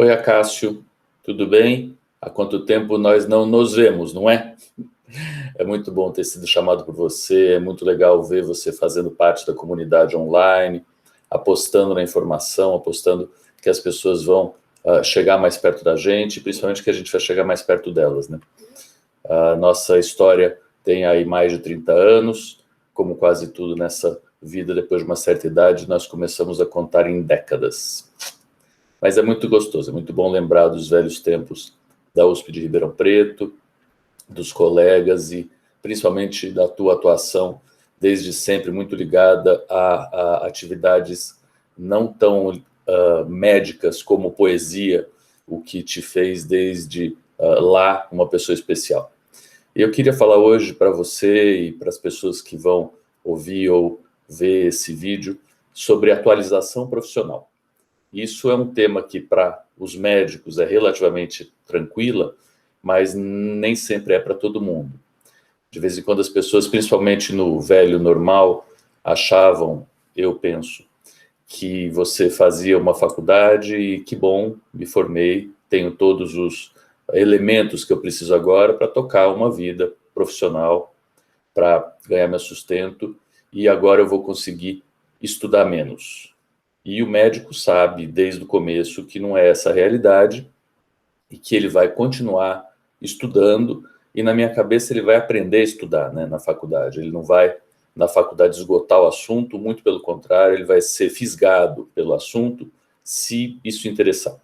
Oi, Acácio, tudo bem? Há quanto tempo nós não nos vemos, não é? É muito bom ter sido chamado por você, é muito legal ver você fazendo parte da comunidade online, apostando na informação, apostando que as pessoas vão chegar mais perto da gente, principalmente que a gente vai chegar mais perto delas, né? A nossa história tem aí mais de 30 anos, como quase tudo nessa vida, depois de uma certa idade, nós começamos a contar em décadas. Mas é muito gostoso, é muito bom lembrar dos velhos tempos da USP de Ribeirão Preto, dos colegas e principalmente da tua atuação, desde sempre muito ligada a atividades não tão médicas como poesia, o que te fez desde lá uma pessoa especial. E eu queria falar hoje para você e para as pessoas que vão ouvir ou ver esse vídeo sobre atualização profissional. Isso é um tema que, para os médicos, é relativamente tranquila, mas nem sempre é para todo mundo. De vez em quando as pessoas, principalmente no velho normal, achavam, eu penso, que você fazia uma faculdade e que bom, me formei, tenho todos os elementos que eu preciso agora para tocar uma vida profissional, para ganhar meu sustento, e agora eu vou conseguir estudar menos. E o médico sabe, desde o começo, que não é essa a realidade e que ele vai continuar estudando e, na minha cabeça, ele vai aprender a estudar, né, na faculdade. Ele não vai, na faculdade, esgotar o assunto, muito pelo contrário, ele vai ser fisgado pelo assunto, se isso interessar.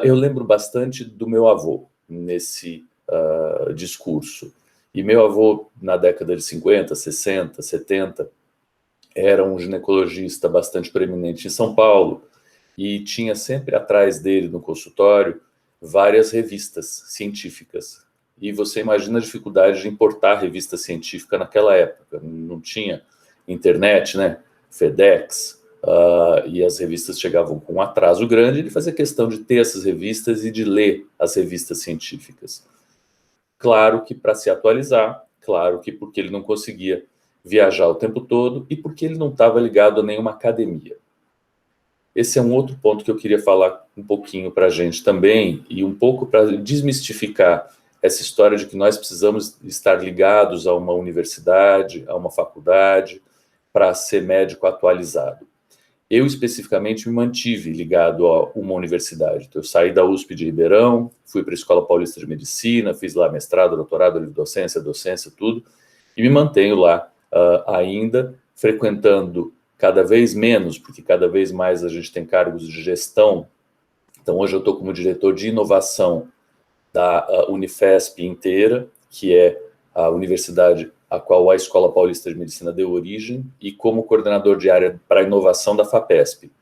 Eu lembro bastante do meu avô nesse discurso. E meu avô, na década de 50, 60, 70, era um ginecologista bastante preeminente em São Paulo e tinha sempre atrás dele no consultório várias revistas científicas. E você imagina a dificuldade de importar revista científica naquela época. Não tinha internet, né? FedEx, e as revistas chegavam com um atraso grande. Ele fazia questão de ter essas revistas e de ler as revistas científicas. Claro que para se atualizar, claro que porque ele não conseguia viajar o tempo todo e porque ele não estava ligado a nenhuma academia. Esse é um outro ponto que eu queria falar um pouquinho para a gente também, e um pouco para desmistificar essa história de que nós precisamos estar ligados a uma universidade, a uma faculdade, para ser médico atualizado. Eu, especificamente, me mantive ligado a uma universidade. Então, eu saí da USP de Ribeirão, fui para a Escola Paulista de Medicina, fiz lá mestrado, doutorado, livre-docência, docência, tudo, e me mantenho lá ainda, frequentando cada vez menos, porque cada vez mais a gente tem cargos de gestão. Então, hoje eu estou como diretor de inovação da Unifesp inteira, que é a universidade a qual a Escola Paulista de Medicina deu origem, e como coordenador de área para inovação da FAPESP.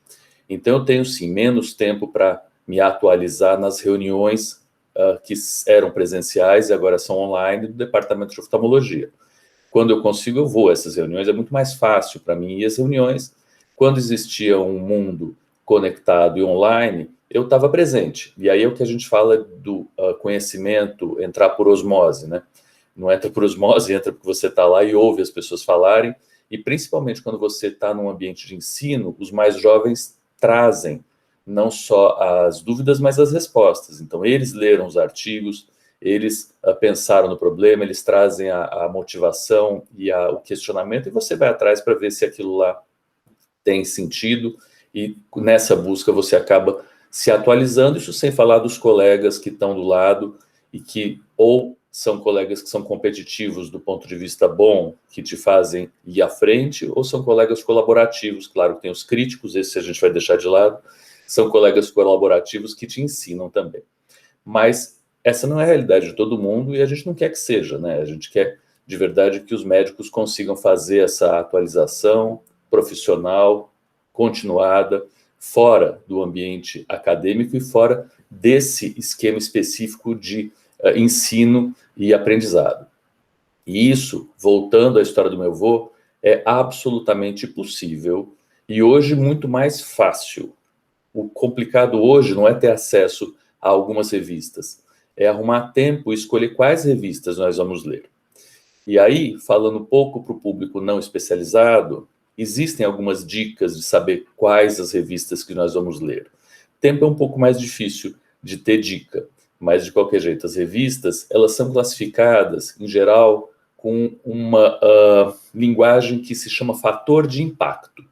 Então, eu tenho, sim, menos tempo para me atualizar nas reuniões que eram presenciais e agora são online do Departamento de Oftalmologia. Quando eu consigo, eu vou a essas reuniões, é muito mais fácil para mim. E as reuniões, quando existia um mundo conectado e online, eu estava presente. E aí é o que a gente fala do conhecimento entrar por osmose, né? Não entra por osmose, entra porque você está lá e ouve as pessoas falarem. E principalmente quando você está num ambiente de ensino, os mais jovens trazem não só as dúvidas, mas as respostas. Então, eles leram os artigos, eles pensaram no problema, eles trazem a motivação e o questionamento, e você vai atrás para ver se aquilo lá tem sentido, e nessa busca você acaba se atualizando, isso sem falar dos colegas que estão do lado e que ou são colegas que são competitivos do ponto de vista bom, que te fazem ir à frente, ou são colegas colaborativos, claro, tem os críticos, esses a gente vai deixar de lado, são colegas colaborativos que te ensinam também. Mas essa não é a realidade de todo mundo e a gente não quer que seja, né? A gente quer, de verdade, que os médicos consigam fazer essa atualização profissional, continuada, fora do ambiente acadêmico e fora desse esquema específico de ensino e aprendizado. E isso, voltando à história do meu avô, é absolutamente possível e hoje muito mais fácil. O complicado hoje não é ter acesso a algumas revistas, é arrumar tempo e escolher quais revistas nós vamos ler. E aí, falando um pouco para o público não especializado, existem algumas dicas de saber quais as revistas que nós vamos ler. tempo é um pouco mais difícil de ter dica, mas de qualquer jeito, as revistas, elas são classificadas, em geral, com uma linguagem que se chama fator de impacto.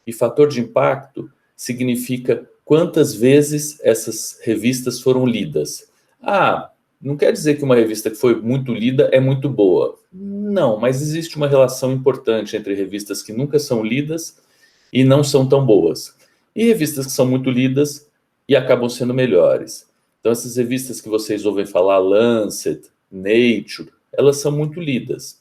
E fator de impacto significa quantas vezes essas revistas foram lidas. Ah, não quer dizer que uma revista que foi muito lida é muito boa. Não, mas existe uma relação importante entre revistas que nunca são lidas e não são tão boas. E revistas que são muito lidas e acabam sendo melhores. Então, essas revistas que vocês ouvem falar, Lancet, Nature, elas são muito lidas.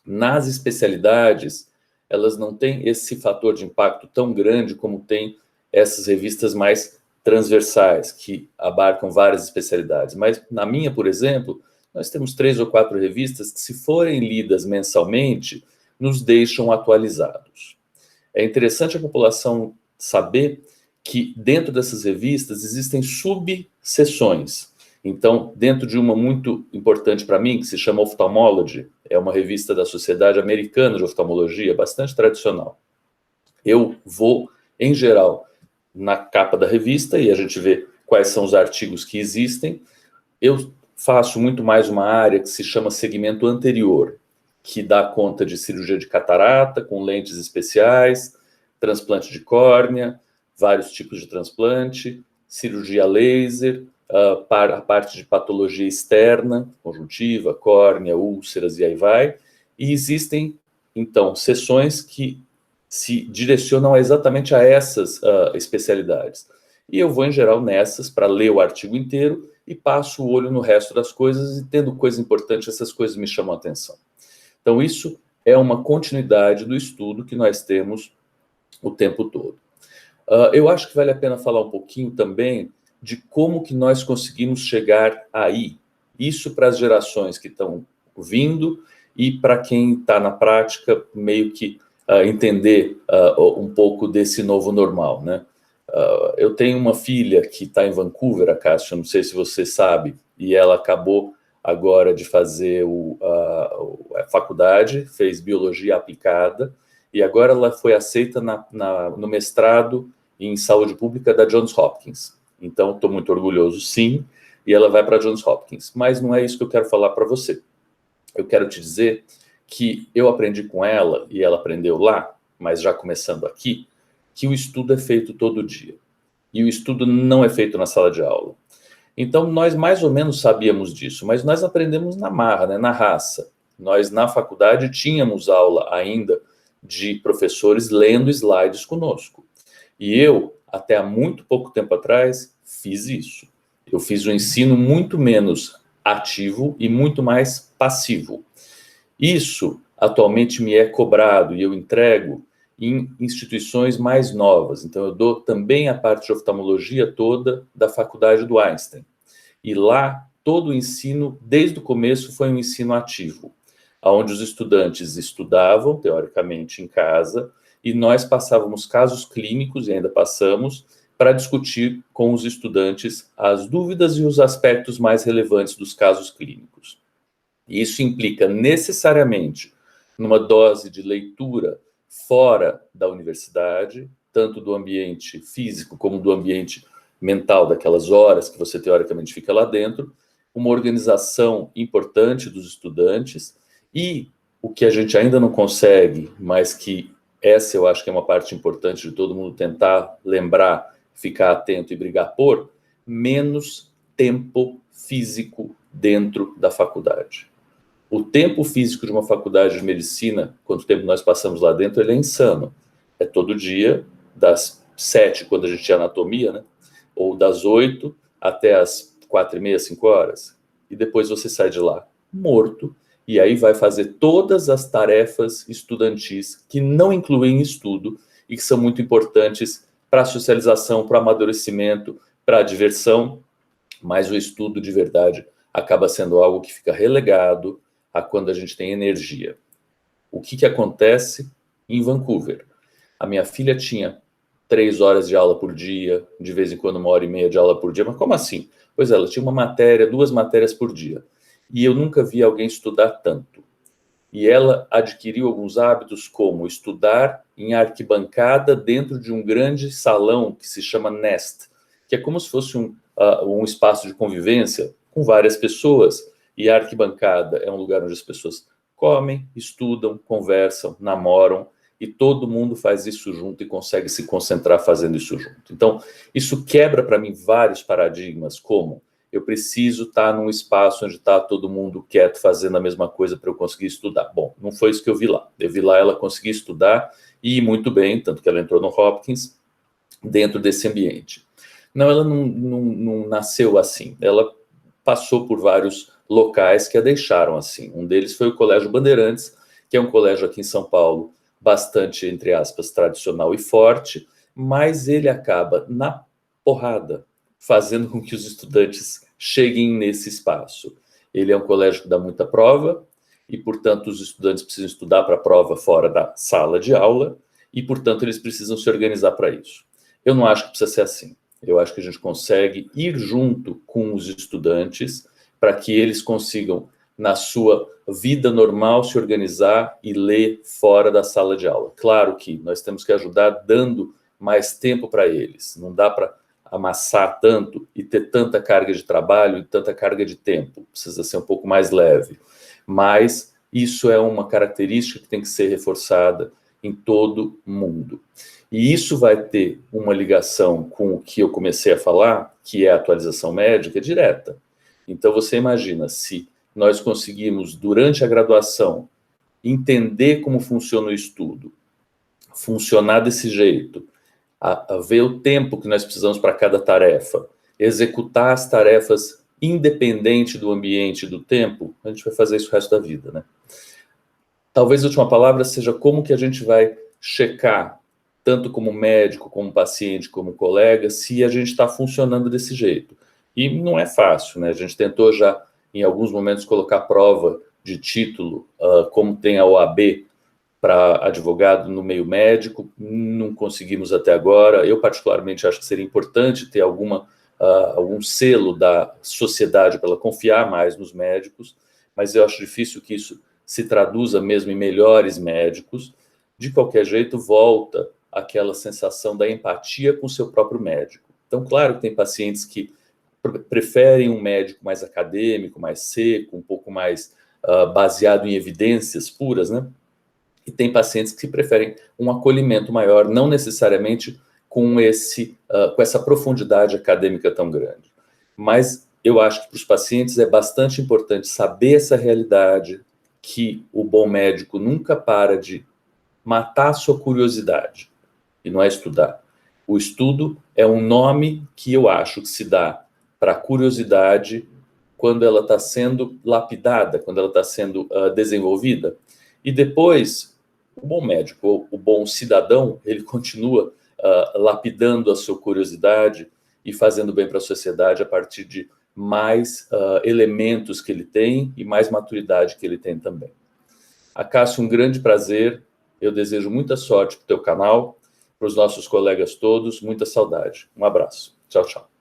Nas especialidades, elas não têm esse fator de impacto tão grande como tem essas revistas mais transversais, que abarcam várias especialidades. Mas na minha, por exemplo, nós temos 3 ou 4 revistas que, se forem lidas mensalmente, nos deixam atualizados. É interessante a população saber que dentro dessas revistas existem subseções. Então, dentro de uma muito importante para mim, que se chama Ophthalmology, é uma revista da Sociedade Americana de Oftalmologia, bastante tradicional. Eu vou, em geral, na capa da revista e a gente vê quais são os artigos que existem. Eu faço muito mais uma área que se chama segmento anterior, que dá conta de cirurgia de catarata com lentes especiais, transplante de córnea, vários tipos de transplante, cirurgia laser, a parte de patologia externa, conjuntiva, córnea, úlceras e aí vai. E existem, então, sessões que se direcionam exatamente a essas especialidades. E eu vou, em geral, nessas para ler o artigo inteiro e passo o olho no resto das coisas, e tendo coisa importante, essas coisas me chamam a atenção. Então, isso é uma continuidade do estudo que nós temos o tempo todo. Eu acho que vale a pena falar um pouquinho também de como que nós conseguimos chegar aí. Isso para as gerações que estão vindo e para quem está na prática, meio que entender um pouco desse novo normal, né? Eu tenho uma filha que está em Vancouver, a Cássia, não sei se você sabe, e ela acabou agora de fazer a faculdade, fez biologia aplicada, e agora ela foi aceita no mestrado em saúde pública da Johns Hopkins. Então, estou muito orgulhoso, sim, e ela vai para a Johns Hopkins. Mas não é isso que eu quero falar para você. Eu quero te dizer que eu aprendi com ela, e ela aprendeu lá, mas já começando aqui, que o estudo é feito todo dia. E o estudo não é feito na sala de aula. Então, nós mais ou menos sabíamos disso, mas nós aprendemos na marra, né, na raça. Nós, na faculdade, tínhamos aula ainda de professores lendo slides conosco. E eu, até há muito pouco tempo atrás, fiz isso. Eu fiz um ensino muito menos ativo e muito mais passivo. Isso, atualmente, me é cobrado e eu entrego em instituições mais novas. Então, eu dou também a parte de oftalmologia toda da faculdade do Einstein. E lá, todo o ensino, desde o começo, foi um ensino ativo, onde os estudantes estudavam, teoricamente, em casa, e nós passávamos casos clínicos, e ainda passamos, para discutir com os estudantes as dúvidas e os aspectos mais relevantes dos casos clínicos. E isso implica necessariamente numa dose de leitura fora da universidade, tanto do ambiente físico como do ambiente mental, daquelas horas que você teoricamente fica lá dentro, uma organização importante dos estudantes e o que a gente ainda não consegue, mas que essa eu acho que é uma parte importante de todo mundo tentar lembrar, ficar atento e brigar por, menos tempo físico dentro da faculdade. O tempo físico de uma faculdade de medicina, quanto tempo nós passamos lá dentro, ele é insano. É todo dia, das 7, quando a gente tinha anatomia, né? Ou das 8 até as 4h30, 5 horas. E depois você sai de lá morto, e aí vai fazer todas as tarefas estudantis que não incluem estudo e que são muito importantes para a socialização, para o amadurecimento, para a diversão, mas o estudo de verdade acaba sendo algo que fica relegado a quando a gente tem energia. O que acontece em Vancouver? A minha filha tinha 3 horas de aula por dia, de vez em quando 1h30 de aula por dia, mas como assim? Pois é, ela tinha uma matéria, 2 matérias por dia. E eu nunca vi alguém estudar tanto. E ela adquiriu alguns hábitos como estudar em arquibancada dentro de um grande salão que se chama Nest, que é como se fosse um espaço de convivência com várias pessoas, e a arquibancada é um lugar onde as pessoas comem, estudam, conversam, namoram, e todo mundo faz isso junto e consegue se concentrar fazendo isso junto. Então, isso quebra para mim vários paradigmas, como eu preciso estar num espaço onde está todo mundo quieto fazendo a mesma coisa para eu conseguir estudar. Bom, não foi isso que eu vi lá. Eu vi lá ela conseguir estudar e muito bem, tanto que ela entrou no Hopkins, dentro desse ambiente. Não, ela não nasceu assim. Ela passou por vários locais que a deixaram assim. Um deles foi o Colégio Bandeirantes, que é um colégio aqui em São Paulo, bastante, entre aspas, tradicional e forte, mas ele acaba na porrada, fazendo com que os estudantes cheguem nesse espaço. Ele é um colégio que dá muita prova, e, portanto, os estudantes precisam estudar para a prova fora da sala de aula, e, portanto, eles precisam se organizar para isso. Eu não acho que precisa ser assim. Eu acho que a gente consegue ir junto com os estudantes para que eles consigam, na sua vida normal, se organizar e ler fora da sala de aula. Claro que nós temos que ajudar dando mais tempo para eles. Não dá para amassar tanto e ter tanta carga de trabalho e tanta carga de tempo. Precisa ser um pouco mais leve. Mas isso é uma característica que tem que ser reforçada em todo mundo. E isso vai ter uma ligação com o que eu comecei a falar, que é a atualização médica direta. Então, você imagina, se nós conseguimos, durante a graduação, entender como funciona o estudo, funcionar desse jeito, a ver o tempo que nós precisamos para cada tarefa, executar as tarefas independente do ambiente e do tempo, a gente vai fazer isso o resto da vida, né? Talvez a última palavra seja como que a gente vai checar, tanto como médico, como paciente, como colega, se a gente está funcionando desse jeito. E não é fácil, né? A gente tentou já, em alguns momentos, colocar prova de título, como tem a OAB, para advogado no meio médico, não conseguimos até agora. Eu, particularmente, acho que seria importante ter algum selo da sociedade para ela confiar mais nos médicos, mas eu acho difícil que isso se traduza mesmo em melhores médicos. De qualquer jeito, volta aquela sensação da empatia com o seu próprio médico. Então, claro que tem pacientes que preferem um médico mais acadêmico, mais seco, um pouco mais baseado em evidências puras, né? E tem pacientes que preferem um acolhimento maior, não necessariamente com essa profundidade acadêmica tão grande. Mas eu acho que para os pacientes é bastante importante saber essa realidade, que o bom médico nunca para de matar a sua curiosidade, e não é estudar. O estudo é um nome que eu acho que se dá para a curiosidade quando ela está sendo lapidada, quando ela está sendo desenvolvida. E depois, o bom médico, o bom cidadão, ele continua lapidando a sua curiosidade e fazendo bem para a sociedade a partir de mais elementos que ele tem e mais maturidade que ele tem também. Acácio, um grande prazer. Eu desejo muita sorte para o teu canal, para os nossos colegas todos, muita saudade. Um abraço. Tchau, tchau.